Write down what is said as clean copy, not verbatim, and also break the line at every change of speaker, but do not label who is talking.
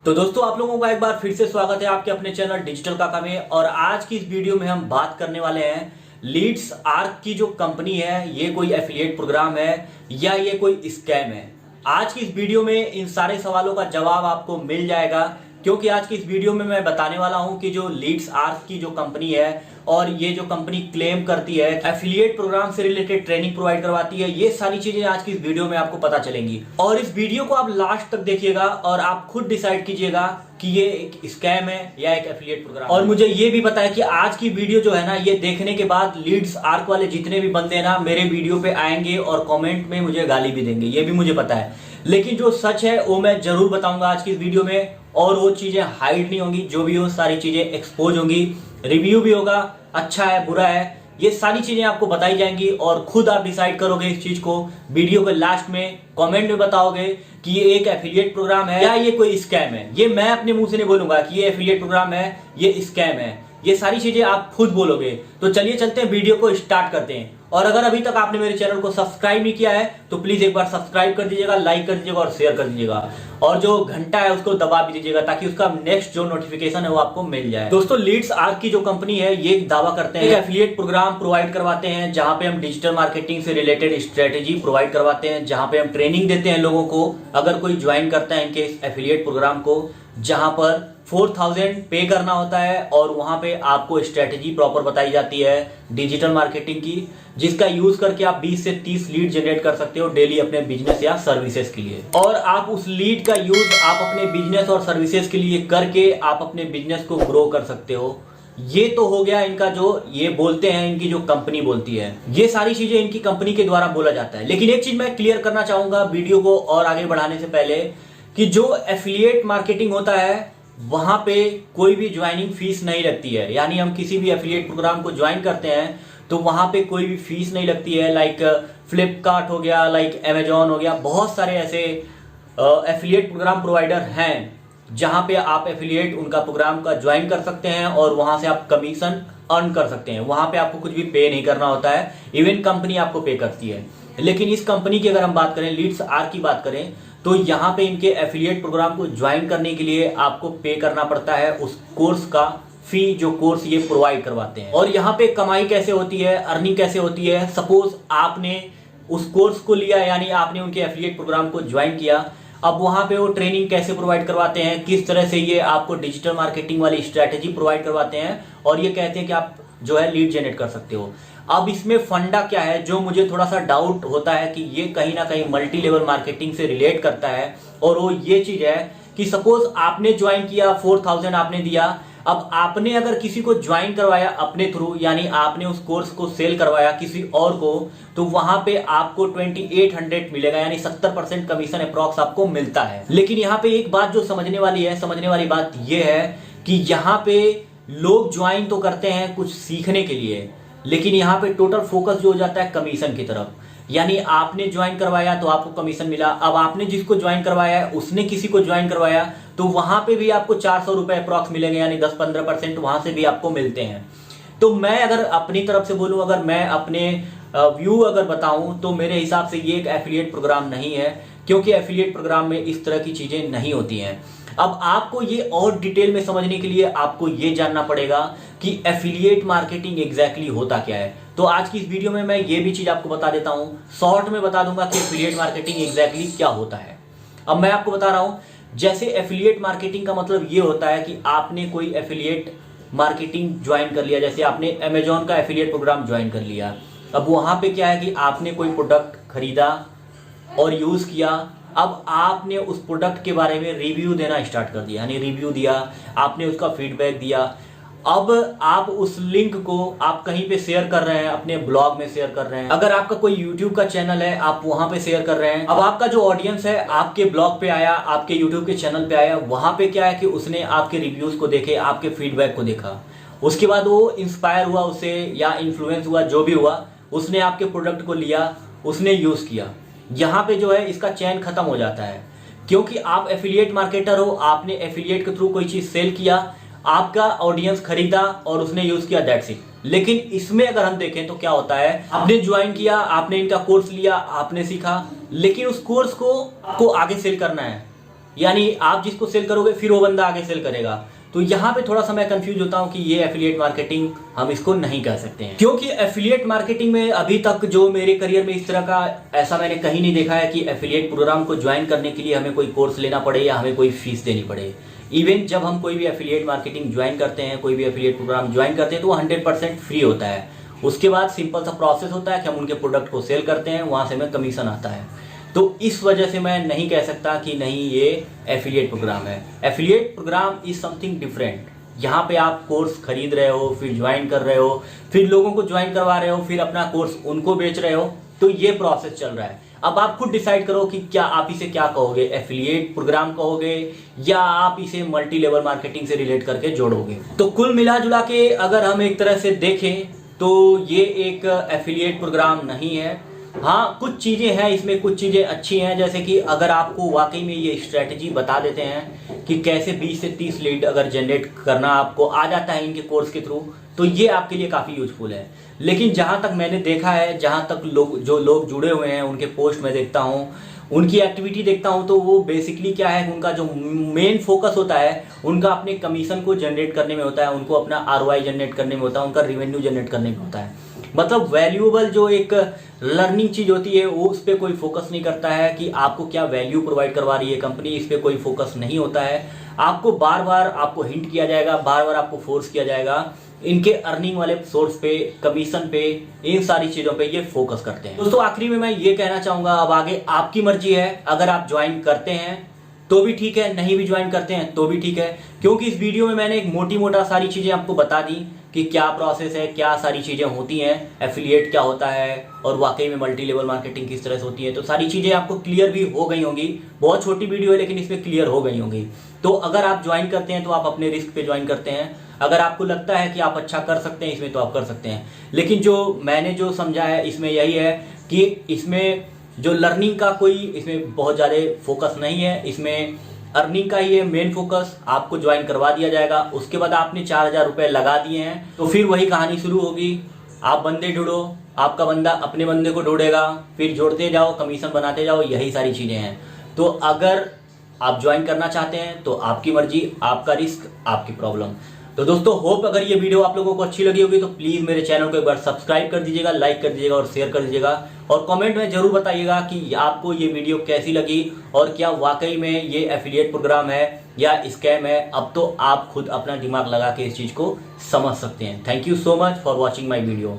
तो दोस्तों आप लोगों का एक बार फिर से स्वागत है आपके अपने चैनल डिजिटल काका में। और आज की इस वीडियो में हम बात करने वाले हैं लीड्स आर्क की जो कंपनी है, ये कोई एफिलिएट प्रोग्राम है या ये कोई स्कैम है। आज की इस वीडियो में इन सारे सवालों का जवाब आपको मिल जाएगा, क्योंकि आज की इस वीडियो में मैं बताने वाला हूं कि जो लीड्स आर्क की जो कंपनी है और ये जो कंपनी क्लेम करती है एफिलिएट प्रोग्राम से रिलेटेड ट्रेनिंग प्रोवाइड करवाती है, ये सारी चीजें आज की इस वीडियो में आपको पता चलेंगी। और इस वीडियो को आप लास्ट तक देखिएगा और आप खुद डिसाइड कीजिएगा कि ये एक स्कैम है या एक एफिलिएट प्रोग्राम। और मुझे ये भी पता है कि आज की वीडियो जो है ना, ये देखने के बाद लीड्स आर्क वाले जितने भी बंदे ना मेरे वीडियो पे आएंगे और कमेंट में मुझे गाली भी देंगे, ये भी मुझे पता है। लेकिन जो सच है वो मैं जरूर बताऊंगा आज की इस वीडियो में, और वो चीजें हाइड नहीं होंगी, जो भी हो सारी चीजें एक्सपोज होंगी, रिव्यू भी होगा, अच्छा है बुरा है, ये सारी चीजें आपको बताई जाएंगी और खुद आप डिसाइड करोगे इस चीज को। वीडियो के लास्ट में कमेंट में बताओगे कि ये एक एफिलिएट प्रोग्राम है या ये कोई स्कैम है। ये मैं अपने मुंह से नहीं बोलूंगा कि ये एफिलिएट प्रोग्राम है, ये स्कैम है, ये सारी चीजें आप खुद बोलोगे। तो चलिए चलते हैं, वीडियो को स्टार्ट करते हैं। और अगर अभी तक आपने मेरे चैनल को सब्सक्राइब नहीं किया है तो प्लीज एक बार सब्सक्राइब कर दीजिएगा, लाइक कर दीजिएगा और शेयर कर दीजिएगा, और जो घंटा है उसको दबा भी दीजिएगा ताकि उसका नेक्स्ट जो नोटिफिकेशन है वो आपको मिल जाए। दोस्तों लीड्स आर्क की जो कंपनी है ये दावा करते हैं एफिलिएट प्रोग्राम प्रोवाइड करवाते हैं, जहां पे हम डिजिटल मार्केटिंग से रिलेटेड स्ट्रेटेजी प्रोवाइड करवाते हैं, जहां पे हम ट्रेनिंग देते हैं लोगों को अगर कोई ज्वाइन करता है इनके इस एफिलिएट प्रोग्राम को, जहां पर 4000 पे करना होता है और वहां पे आपको स्ट्रेटेजी प्रॉपर बताई जाती है डिजिटल मार्केटिंग की, जिसका यूज करके आप 20 से 30 लीड जनरेट कर सकते हो डेली अपने बिजनेस या सर्विसेज के लिए। और आप उस लीड का यूज आप अपने बिजनेस और सर्विसेज के लिए करके आप अपने बिजनेस को ग्रो कर सकते हो। ये तो हो गया इनका जो ये बोलते हैं, इनकी जो कंपनी बोलती है, ये सारी चीजें इनकी कंपनी के द्वारा बोला जाता है। लेकिन एक चीज मैं क्लियर करना चाहूंगा वीडियो को और आगे बढ़ाने से पहले, कि जो एफिलिएट मार्केटिंग होता है वहां पे कोई भी ज्वाइनिंग फीस नहीं लगती है। यानी हम किसी भी एफिलिएट प्रोग्राम को ज्वाइन करते हैं तो वहां पे कोई भी फीस नहीं लगती है। लाइक फ्लिपकार्ट हो गया, लाइक अमेजॉन हो गया, बहुत सारे ऐसे एफिलिएट प्रोग्राम प्रोवाइडर हैं जहां पे आप एफिलिएट उनका प्रोग्राम का ज्वाइन कर सकते हैं और वहां से आप कमीशन अर्न कर सकते हैं। वहां पे आपको कुछ भी पे नहीं करना होता है, इवन कंपनी आपको पे करती है। लेकिन इस कंपनी की अगर हम बात करें, लीड्स आर्क की बात करें, तो यहाँ पे इनके एफिलिएट प्रोग्राम को ज्वाइन करने के लिए आपको पे करना पड़ता है उस कोर्स का फी, जो कोर्स ये प्रोवाइड करवाते हैं। और यहाँ पे कमाई कैसे होती है, अर्निंग कैसे होती है। सपोज आपने उस कोर्स को लिया, यानी आपने उनके एफिलिएट प्रोग्राम को ज्वाइन किया, अब वहां पे वो ट्रेनिंग कैसे प्रोवाइड करवाते हैं, किस तरह से ये आपको डिजिटल मार्केटिंग वाली स्ट्रेटेजी प्रोवाइड करवाते हैं, और ये कहते हैं कि आप जो है लीड जनरेट कर सकते हो। अब इसमें फंडा क्या है, जो मुझे थोड़ा सा डाउट होता है कि ये कहीं ना कहीं मल्टी लेवल मार्केटिंग से रिलेट करता है, और वो ये चीज है कि सपोज आपने ज्वाइन किया, 4000 आपने दिया, अब आपने अगर किसी को ज्वाइन करवाया अपने थ्रू, यानी आपने उस कोर्स को सेल करवाया किसी और को, तो वहां पे आपको 2800 मिलेगा, यानी 70% कमीशन अप्रॉक्स आपको मिलता है। लेकिन यहाँ पे एक बात जो समझने वाली बात यह है कि यहाँ पे लोग ज्वाइन तो करते हैं कुछ सीखने के लिए, लेकिन यहाँ पे टोटल फोकस जो हो जाता है कमीशन की तरफ। यानी आपने ज्वाइन करवाया तो आपको कमीशन मिला, अब आपने जिसको ज्वाइन करवाया है उसने किसी को ज्वाइन करवाया तो वहां पे भी आपको 400 रुपए अप्रॉक्स मिलेंगे, यानी 10-15% वहां से भी आपको मिलते हैं। तो मैं अगर अपनी तरफ से बोलूं, अगर मैं अपने व्यू अगर बताऊं, तो मेरे हिसाब से ये एक एफिलिएट प्रोग्राम नहीं है, क्योंकि एफिलिएट प्रोग्राम में इस तरह की चीजें नहीं होती हैं। अब आपको ये और डिटेल में समझने के लिए आपको ये जानना पड़ेगा कि एफिलिएट मार्केटिंग एग्जैक्टली होता क्या है। तो आज की इस वीडियो में मैं ये भी चीज आपको बता देता हूं, शॉर्ट में बता दूंगा कि एफिलिएट मार्केटिंग एग्जैक्टली क्या होता है। अब मैं आपको बता रहा हूं, जैसे एफिलिएट मार्केटिंग का मतलब ये होता है कि आपने कोई एफिलिएट मार्केटिंग ज्वाइन कर लिया, जैसे आपने अमेजॉन का एफिलिएट प्रोग्राम ज्वाइन कर लिया। अब वहां पे क्या है कि आपने कोई प्रोडक्ट खरीदा और यूज किया, अब आपने उस प्रोडक्ट के बारे में रिव्यू देना स्टार्ट कर दिया, यानी रिव्यू दिया, आपने उसका फीडबैक दिया। अब आप उस लिंक को आप कहीं पे शेयर कर रहे हैं, अपने ब्लॉग में शेयर कर रहे हैं, अगर आपका कोई यूट्यूब का चैनल है आप वहां पे शेयर कर रहे हैं। अब आपका जो ऑडियंस है आपके ब्लॉग पे आया, आपके यूट्यूब के चैनल पे आया, वहां पे क्या है कि उसने आपके रिव्यूज को देखे, आपके फीडबैक को देखा, उसके बाद वो इंस्पायर हुआ उससे या इन्फ्लुएंस हुआ, जो भी हुआ, उसने आपके प्रोडक्ट को लिया, उसने यूज किया। यहाँ पे जो है इसका चैन खत्म हो जाता है, क्योंकि आप एफिलिएट मार्केटर हो, आपने एफिलिएट के थ्रू कोई चीज सेल किया, आपका ऑडियंस खरीदा और उसने यूज किया, दैट्स इट। लेकिन इसमें अगर हम देखें तो क्या होता है, आपने ज्वाइन किया, आपने इनका कोर्स लिया, आपने सीखा, लेकिन उस कोर्स को आपको आगे सेल करना है, यानी आप जिसको सेल करोगे फिर वो बंदा आगे सेल करेगा। तो यहाँ पे थोड़ा सा मैं कंफ्यूज होता हूँ कि ये एफिलिएट मार्केटिंग हम इसको नहीं कह सकते हैं, क्योंकि एफिलिएट मार्केटिंग में अभी तक जो मेरे करियर में इस तरह का ऐसा मैंने कहीं नहीं देखा है कि एफिलिएट प्रोग्राम को ज्वाइन करने के लिए हमें कोई कोर्स लेना पड़े या हमें कोई फीस देनी पड़े। इवन जब हम कोई भी एफिलिएट मार्केटिंग ज्वाइन करते हैं, कोई भी एफिलिएट प्रोग्राम ज्वाइन करते हैं, तो वो 100% फ्री होता है। उसके बाद सिंपल सा प्रोसेस होता है कि हम उनके प्रोडक्ट को सेल करते हैं, वहाँ से हमें कमीशन आता है। तो इस वजह से मैं नहीं कह सकता कि नहीं ये एफिलिएट प्रोग्राम है। Affiliate program is something different. यहाँ पे आप कोर्स खरीद रहे हो, फिर ज्वाइन कर रहे हो, फिर लोगों को ज्वाइन करवा रहे हो, फिर अपना कोर्स उनको बेच रहे हो। तो ये प्रोसेस चल रहा है। अब आप खुद डिसाइड करो कि क्या आप इसे क्या कहोगे, एफिलिएट प्रोग्राम कहोगे या आप इसे मल्टी लेवल मार्केटिंग से रिलेट करके जोड़ोगे। तो कुल मिला जुला के अगर हम एक तरह से देखें तो ये एक एफिलिएट प्रोग्राम नहीं है। हाँ, कुछ चीज़ें हैं इसमें, कुछ चीज़ें अच्छी हैं, जैसे कि अगर आपको वाकई में ये स्ट्रेटजी बता देते हैं कि कैसे 20 से 30 लीड अगर जनरेट करना आपको आ जाता है इनके कोर्स के थ्रू, तो ये आपके लिए काफ़ी यूजफुल है। लेकिन जहाँ तक मैंने देखा है, जहाँ तक जो लोग जुड़े हुए हैं उनके पोस्ट में देखता हूँ, उनकी एक्टिविटी देखता हूँ, तो वो बेसिकली क्या है, उनका जो मेन फोकस होता है उनका अपने कमीशन को जनरेट करने में होता है, उनको अपना आरओआई जनरेट करने में होता है, उनका रेवेन्यू जनरेट करने में होता है। मतलब वैल्यूएबल जो एक लर्निंग चीज होती है वो उस पर कोई फोकस नहीं करता है कि आपको क्या वैल्यू प्रोवाइड करवा रही है कंपनी, इस पर कोई फोकस नहीं होता है। आपको बार बार आपको हिंट किया जाएगा, बार बार आपको फोर्स किया जाएगा, इनके अर्निंग वाले सोर्स पे, कमीशन पे, इन सारी चीजों पे ये फोकस करते हैं। दोस्तों आखिरी में मैं ये कहना चाहूंगा, अब आगे आपकी मर्जी है। अगर आप ज्वाइन करते हैं तो भी ठीक है, नहीं भी ज्वाइन करते हैं तो भी ठीक है, क्योंकि इस वीडियो में मैंने एक मोटी मोटा सारी चीजें आपको बता दी कि क्या प्रोसेस है, क्या सारी चीजें होती हैं, एफिलिएट क्या होता है और वाकई में मल्टी लेवल मार्केटिंग किस तरह से होती है। तो सारी चीजें आपको क्लियर भी हो गई होंगी। बहुत छोटी वीडियो है लेकिन इसमें क्लियर हो गई होंगी। तो अगर आप ज्वाइन करते हैं तो आप अपने रिस्क पे ज्वाइन करते हैं। अगर आपको लगता है कि आप अच्छा कर सकते हैं इसमें तो आप कर सकते हैं। लेकिन जो मैंने जो समझा है इसमें यही है कि इसमें जो लर्निंग का कोई इसमें बहुत ज़्यादा फोकस नहीं है, इसमें अर्निंग का ही है मेन फोकस। आपको ज्वाइन करवा दिया जाएगा, उसके बाद आपने 4000 रुपये लगा दिए हैं तो फिर वही कहानी शुरू होगी। आप बंदे ढूंढो, आपका बंदा अपने बंदे को ढूंढेगा, फिर जोड़ते जाओ, कमीशन बनाते जाओ, यही सारी चीज़ें हैं। तो अगर आप ज्वाइन करना चाहते हैं तो आपकी मर्जी, आपका रिस्क, आपकी प्रॉब्लम। तो दोस्तों होप अगर ये वीडियो आप लोगों को अच्छी लगी होगी तो प्लीज़ मेरे चैनल को एक बार सब्सक्राइब कर दीजिएगा, लाइक कर दीजिएगा और शेयर कर दीजिएगा। और कमेंट में जरूर बताइएगा कि आपको ये वीडियो कैसी लगी और क्या वाकई में ये एफिलिएट प्रोग्राम है या स्कैम है। अब तो आप खुद अपना दिमाग लगा के इस चीज़ को समझ सकते हैं। Thank you so much for watching my video.